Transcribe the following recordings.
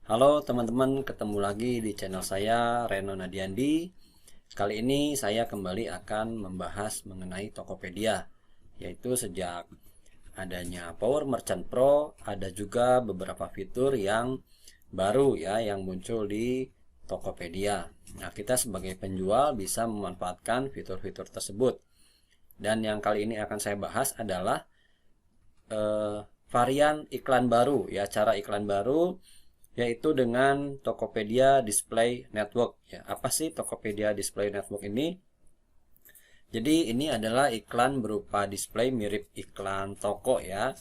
Halo teman-teman, ketemu lagi di channel saya Reno Nadiandi. Kali ini saya kembali akan membahas mengenai Tokopedia, yaitu sejak adanya Power Merchant Pro ada juga beberapa fitur yang baru ya yang muncul di Tokopedia. Nah, kita sebagai penjual bisa memanfaatkan fitur-fitur tersebut. Dan yang kali ini akan saya bahas adalah eh, varian iklan baru ya, cara iklan baru yaitu dengan Tokopedia Display Network. Ya, apa sih Tokopedia Display Network ini? Jadi ini adalah iklan berupa display mirip iklan toko ya.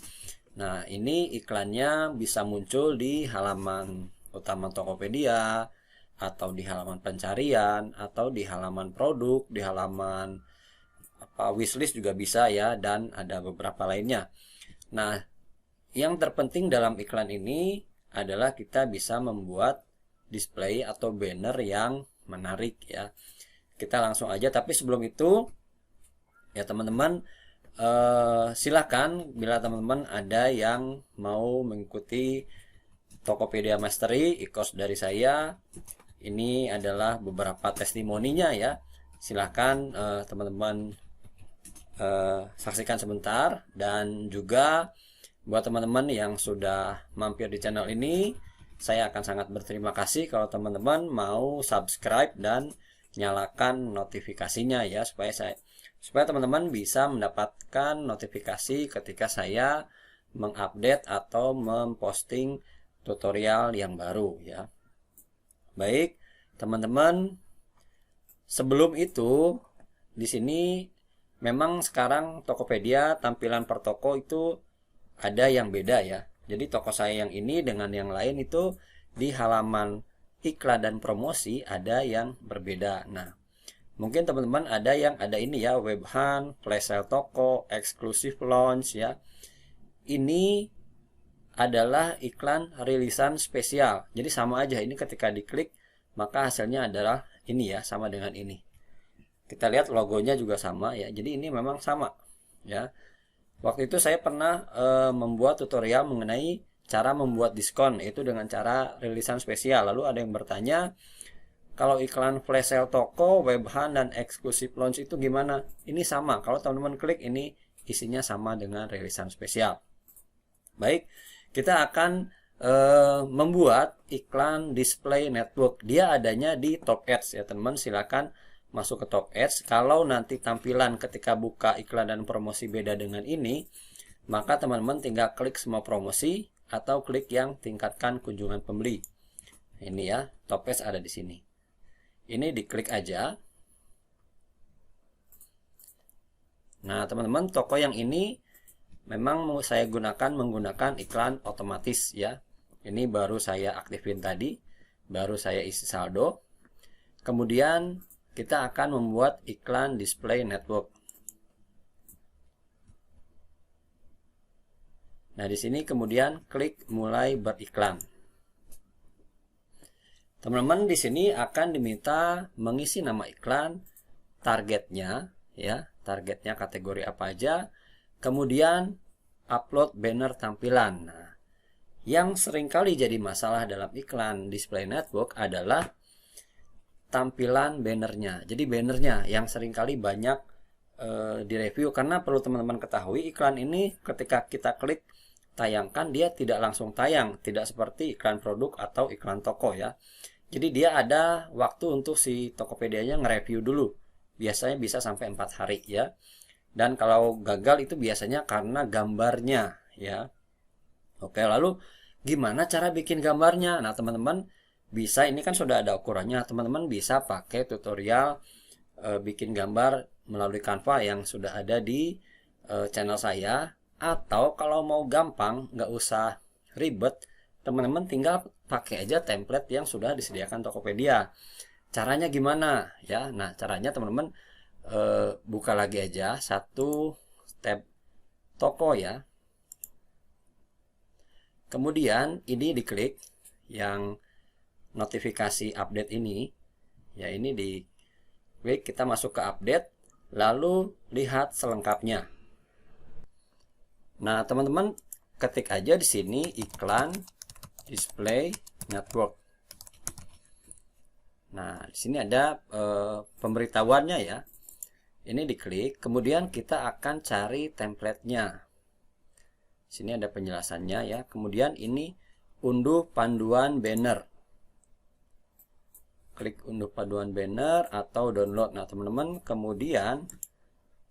Nah, ini iklannya bisa muncul di halaman utama Tokopedia atau di halaman pencarian atau di halaman produk, di halaman wishlist juga bisa ya, dan ada beberapa lainnya. Nah, yang terpenting dalam iklan ini adalah kita bisa membuat display atau banner yang menarik ya. Kita langsung aja, tapi sebelum itu ya teman-teman, silakan bila teman-teman ada yang mau mengikuti Tokopedia Mastery e-course dari saya. Ini adalah beberapa testimoninya ya. Silakan teman-teman saksikan sebentar, dan juga buat teman-teman yang sudah mampir di channel ini, saya akan sangat berterima kasih kalau teman-teman mau subscribe dan nyalakan notifikasinya ya, supaya teman-teman bisa mendapatkan notifikasi ketika saya mengupdate atau memposting tutorial yang baru ya. Baik, teman-teman, sebelum itu di sini memang sekarang Tokopedia tampilan per toko itu ada yang beda ya. Jadi toko saya yang ini dengan yang lain itu di halaman iklan dan promosi ada yang berbeda. Nah, mungkin teman-teman ada yang ada ini ya, web hunt, flash sale toko, exclusive launch ya. Ini adalah iklan rilisan spesial. Jadi sama aja, ini ketika diklik maka hasilnya adalah ini ya, sama dengan ini. Kita lihat logonya juga sama ya. Jadi ini memang sama ya. Waktu itu saya pernah membuat tutorial mengenai cara membuat diskon, itu dengan cara rilisan spesial. Lalu ada yang bertanya, kalau iklan flash sale toko, web hunt, dan exclusive launch itu gimana? Ini sama, kalau teman-teman klik ini isinya sama dengan rilisan spesial. Baik, kita akan membuat iklan display network. Dia adanya di Top Ads ya teman-teman, silakan masuk ke Top Ads. Kalau nanti tampilan ketika buka iklan dan promosi beda dengan ini, maka teman-teman tinggal klik semua promosi atau klik yang tingkatkan kunjungan pembeli. Ini ya, Top Ads ada di sini. Ini diklik aja. Nah, teman-teman, toko yang ini memang mau saya menggunakan iklan otomatis ya. Ini baru saya aktifin tadi, baru saya isi saldo. Kemudian kita akan membuat iklan display network. Nah, di sini kemudian klik mulai beriklan. Teman-teman, di sini akan diminta mengisi nama iklan, targetnya ya, targetnya kategori apa aja, kemudian upload banner tampilan. Nah, yang seringkali jadi masalah dalam iklan display network adalah tampilan bannernya. Jadi bannernya yang seringkali banyak direview, karena perlu teman-teman ketahui, iklan ini ketika kita klik tayangkan, dia tidak langsung tayang, tidak seperti iklan produk atau iklan toko ya. Jadi dia ada waktu untuk si Tokopedia-nya nge-review dulu. Biasanya bisa sampai 4 hari ya. Dan kalau gagal itu biasanya karena gambarnya ya. Oke, lalu gimana cara bikin gambarnya? Nah, teman-teman bisa, ini kan sudah ada ukurannya. Teman-teman bisa pakai tutorial bikin gambar melalui Canva yang sudah ada di channel saya. Atau kalau mau gampang, nggak usah ribet, teman-teman tinggal pakai aja template yang sudah disediakan Tokopedia. Caranya gimana ya? Nah, caranya teman-teman buka lagi aja satu tab toko ya. Kemudian ini diklik yang notifikasi update ini ya, ini diklik, kita masuk ke update, lalu lihat selengkapnya. Nah, teman-teman ketik aja di sini iklan display network. Nah, di sini ada pemberitahuannya ya. Ini diklik, kemudian kita akan cari templatenya. Sini ada penjelasannya ya. Kemudian ini unduh panduan banner. Klik unduh panduan banner atau download. Nah, teman-teman, kemudian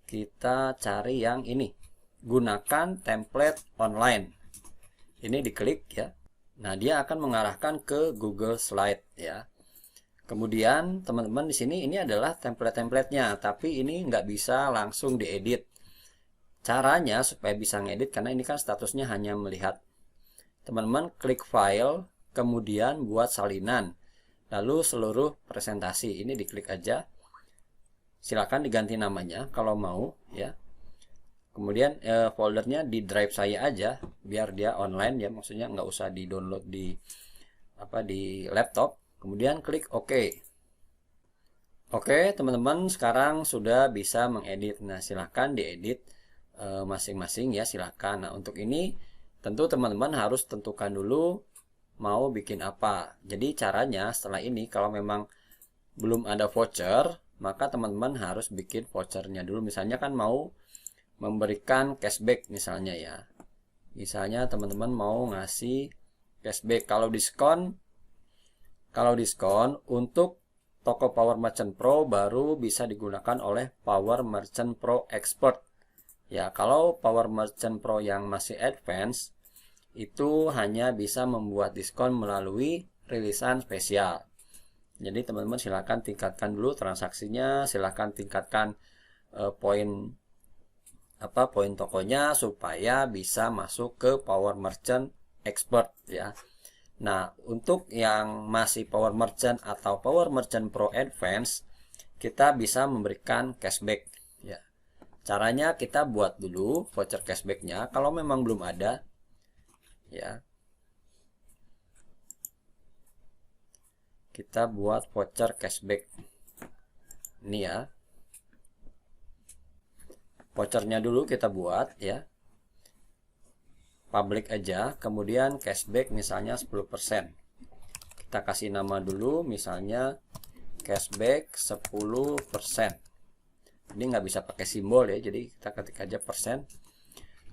kita cari yang ini. Gunakan template online. Ini diklik ya. Nah, dia akan mengarahkan ke Google Slide ya. Kemudian teman-teman di sini ini adalah template-templatenya, tapi ini nggak bisa langsung diedit. Caranya supaya bisa ngedit, karena ini kan statusnya hanya melihat. Teman-teman klik file, kemudian buat salinan, lalu seluruh presentasi ini diklik aja. Silakan diganti namanya kalau mau ya. Kemudian foldernya di drive saya aja, biar dia online ya, maksudnya nggak usah di download di laptop. Kemudian klik OK. Oke, teman-teman, sekarang sudah bisa mengedit. Nah, silahkan diedit masing-masing ya, silahkan. Nah, untuk ini tentu teman-teman harus tentukan dulu mau bikin apa. Jadi caranya setelah ini, kalau memang belum ada voucher, maka teman-teman harus bikin vouchernya dulu. Misalnya kan mau memberikan cashback misalnya ya. Misalnya teman-teman mau ngasih cashback kalau diskon untuk toko Power Merchant Pro baru bisa digunakan oleh Power Merchant Pro Expert. Ya, kalau Power Merchant Pro yang masih advance itu hanya bisa membuat diskon melalui rilisan spesial. Jadi teman-teman silahkan tingkatkan dulu transaksinya, silahkan tingkatkan poin tokonya supaya bisa masuk ke Power Merchant Expert ya. Nah, untuk yang masih Power Merchant atau Power Merchant Pro Advance, kita bisa memberikan cashback ya. Caranya kita buat dulu voucher cashbacknya kalau memang belum ada ya. Kita buat voucher cashback ini ya. Vouchernya dulu kita buat ya. Public aja, kemudian cashback misalnya 10%. Kita kasih nama dulu misalnya cashback 10%. Ini nggak bisa pakai simbol ya, jadi kita ketik aja persen.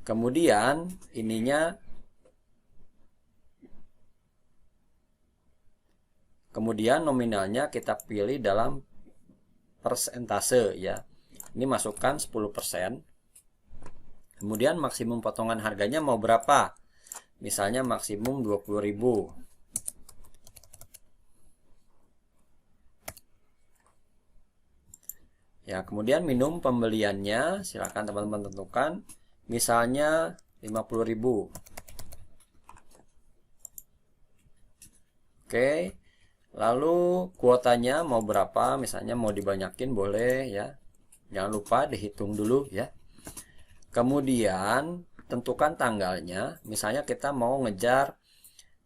Kemudian nominalnya kita pilih dalam persentase ya. Ini masukkan 10%. Kemudian maksimum potongan harganya mau berapa? Misalnya maksimum 20.000. Ya, kemudian minimum pembeliannya silakan teman-teman tentukan. Misalnya 50.000. Oke. Lalu kuotanya mau berapa? Misalnya mau dibanyakin boleh ya. Jangan lupa dihitung dulu ya. Kemudian tentukan tanggalnya. Misalnya kita mau ngejar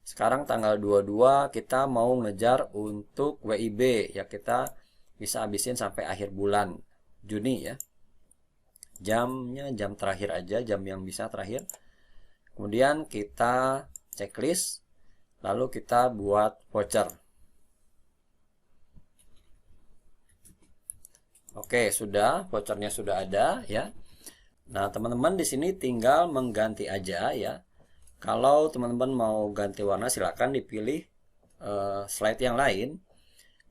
sekarang tanggal 22, kita mau ngejar untuk WIB ya, kita bisa habisin sampai akhir bulan Juni ya. Jamnya jam terakhir aja, jam yang bisa terakhir. Kemudian kita checklist, lalu kita buat voucher. Oke, sudah, vouchernya sudah ada ya. Nah, teman-teman di sini tinggal mengganti aja ya. Kalau teman-teman mau ganti warna silakan dipilih slide yang lain.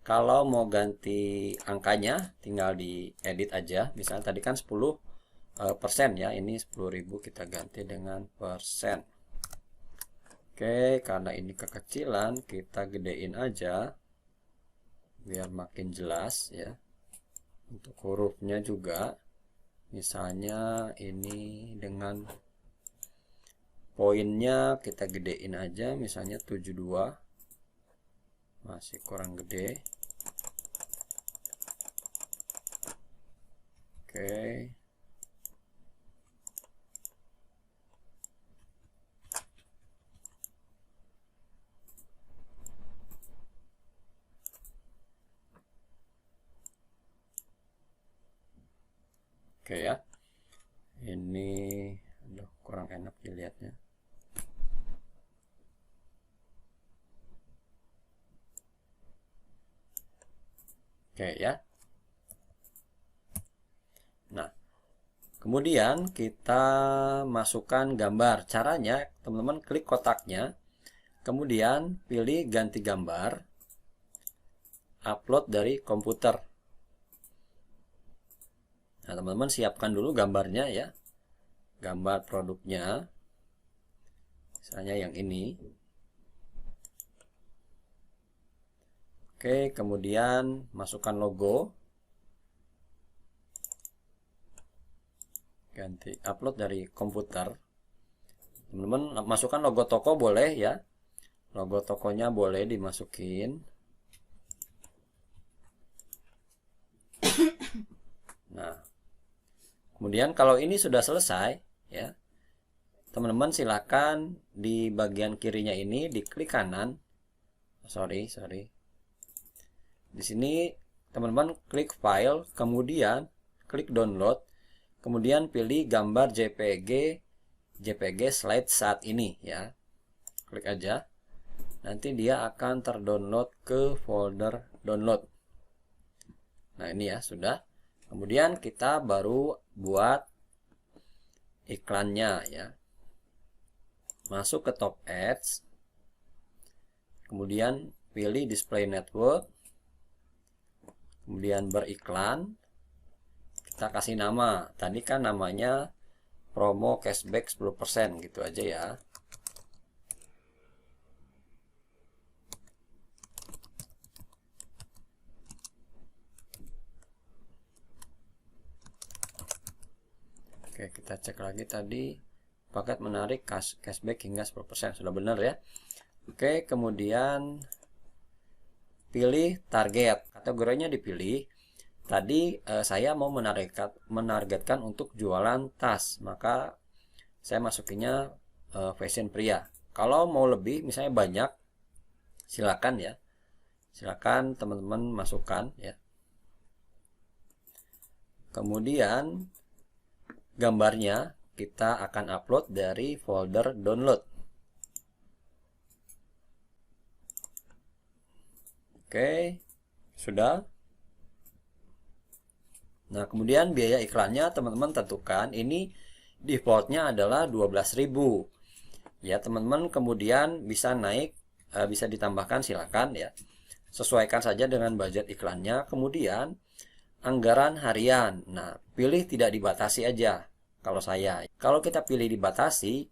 Kalau mau ganti angkanya tinggal diedit aja. Misalnya tadi kan 10% ya, ini 10.000 kita ganti dengan persen. Oke, karena ini kekecilan kita gedein aja biar makin jelas ya. Untuk hurufnya juga misalnya ini dengan poinnya kita gedein aja, misalnya 72, masih kurang gede. Oke. Oke ya. Ini kurang enak dilihatnya. Oke ya. Nah, kemudian kita masukkan gambar. Caranya, teman-teman klik kotaknya, kemudian pilih ganti gambar, upload dari komputer. Nah, teman-teman siapkan dulu gambarnya ya. Gambar produknya. Misalnya yang ini. Oke, kemudian masukkan logo. Ganti upload dari komputer. Teman-teman masukkan logo toko boleh ya. Logo tokonya boleh dimasukin. Nah, kemudian kalau ini sudah selesai ya, teman-teman silakan di bagian kirinya ini diklik kanan. Sorry. Di sini teman-teman klik file, kemudian klik download, kemudian pilih gambar JPG slide saat ini ya. Klik aja. Nanti dia akan terdownload ke folder download. Nah, ini ya sudah. Kemudian kita baru buat iklannya ya. Masuk ke top ads. Kemudian pilih display network. Kemudian beriklan. Kita kasih nama. Tadi kan namanya promo cashback 10% gitu aja ya. Oke, kita cek lagi tadi paket menarik cashback hingga 10%. Sudah benar ya. Oke, kemudian pilih target. Kategorinya dipilih. Tadi saya mau menargetkan untuk jualan tas. Maka saya masukinnya fashion pria. Kalau mau lebih, misalnya banyak, silakan ya. Silakan teman-teman masukkan ya. Kemudian gambarnya kita akan upload dari folder download. Oke, sudah. Nah, kemudian biaya iklannya teman-teman tentukan. Ini defaultnya adalah 12.000. Ya, teman-teman kemudian bisa naik, bisa ditambahkan silakan ya. Sesuaikan saja dengan budget iklannya. Kemudian anggaran harian. Nah, pilih tidak dibatasi aja kalau saya. Kalau kita pilih dibatasi,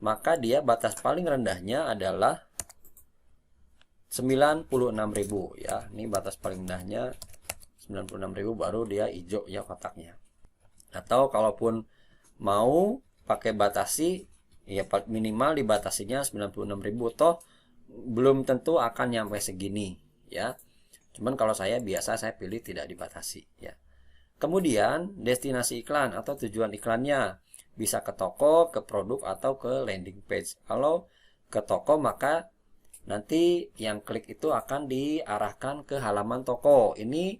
maka dia batas paling rendahnya adalah 96.000 ya. Ini batas paling rendahnya 96.000, baru dia hijau ya kotaknya. Atau kalaupun mau pakai batasi ya minimal dibatasinya 96.000, toh belum tentu akan nyampe segini ya. Cuman kalau saya biasa saya pilih tidak dibatasi ya. Kemudian destinasi iklan atau tujuan iklannya bisa ke toko, ke produk, atau ke landing page. Kalau ke toko maka nanti yang klik itu akan diarahkan ke halaman toko. Ini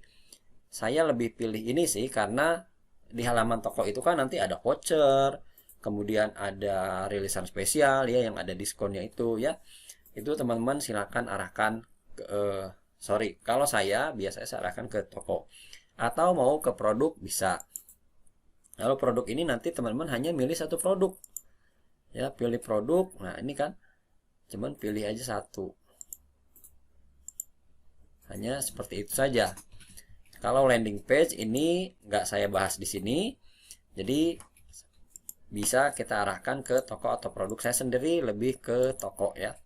saya lebih pilih ini sih karena di halaman toko itu kan nanti ada voucher, kemudian ada rilisan spesial ya yang ada diskonnya itu ya. Itu teman-teman silakan arahkan ke kalau saya biasanya saya arahkan ke toko. Atau mau ke produk bisa. Lalu produk ini nanti teman-teman hanya milih satu produk. Ya, pilih produk. Nah, ini kan cuman pilih aja satu. Hanya seperti itu saja. Kalau landing page ini nggak saya bahas di sini. Jadi bisa kita arahkan ke toko atau produk. Saya sendiri lebih ke toko ya.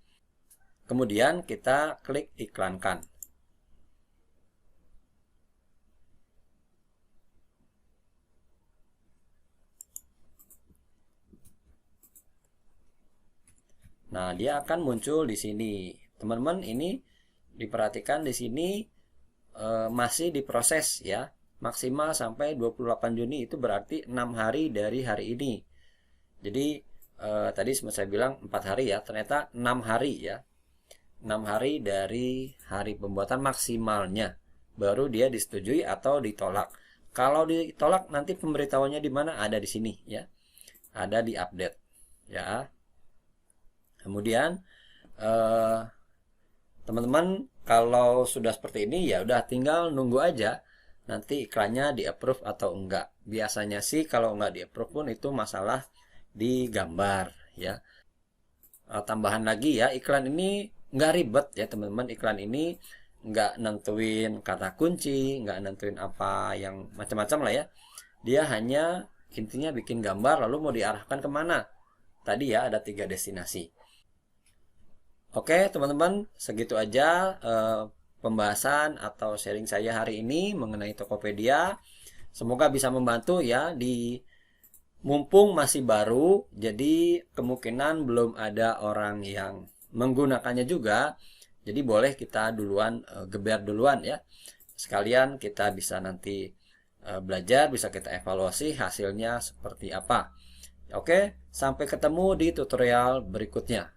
Kemudian kita klik iklankan. Nah, dia akan muncul di sini. Teman-teman, ini diperhatikan di sini masih diproses ya. Maksimal sampai 28 Juni itu berarti 6 hari dari hari ini. Jadi tadi saya bilang 4 hari ya, ternyata 6 hari ya. 6 hari dari hari pembuatan maksimalnya. Baru dia disetujui atau ditolak. Kalau ditolak nanti pemberitahuannya di mana? Ada di sini ya. Ada di update ya. Kemudian teman-teman Kalau sudah seperti ini ya udah tinggal nunggu aja nanti iklannya di approve atau enggak. Biasanya sih kalau enggak di approve pun itu masalah di gambar ya. Tambahan lagi ya, iklan ini nggak ribet ya teman-teman. Iklan ini nggak nentuin kata kunci, nggak nentuin apa yang macam-macam lah ya. Dia hanya intinya bikin gambar lalu mau diarahkan kemana. Tadi ya ada 3 destinasi. Oke teman-teman, segitu aja pembahasan atau sharing saya hari ini mengenai Tokopedia. Semoga bisa membantu ya di mumpung masih baru, jadi kemungkinan belum ada orang yang menggunakannya juga. Jadi boleh kita duluan geber duluan ya. Sekalian kita bisa nanti belajar, bisa kita evaluasi hasilnya seperti apa. Oke, sampai ketemu di tutorial berikutnya.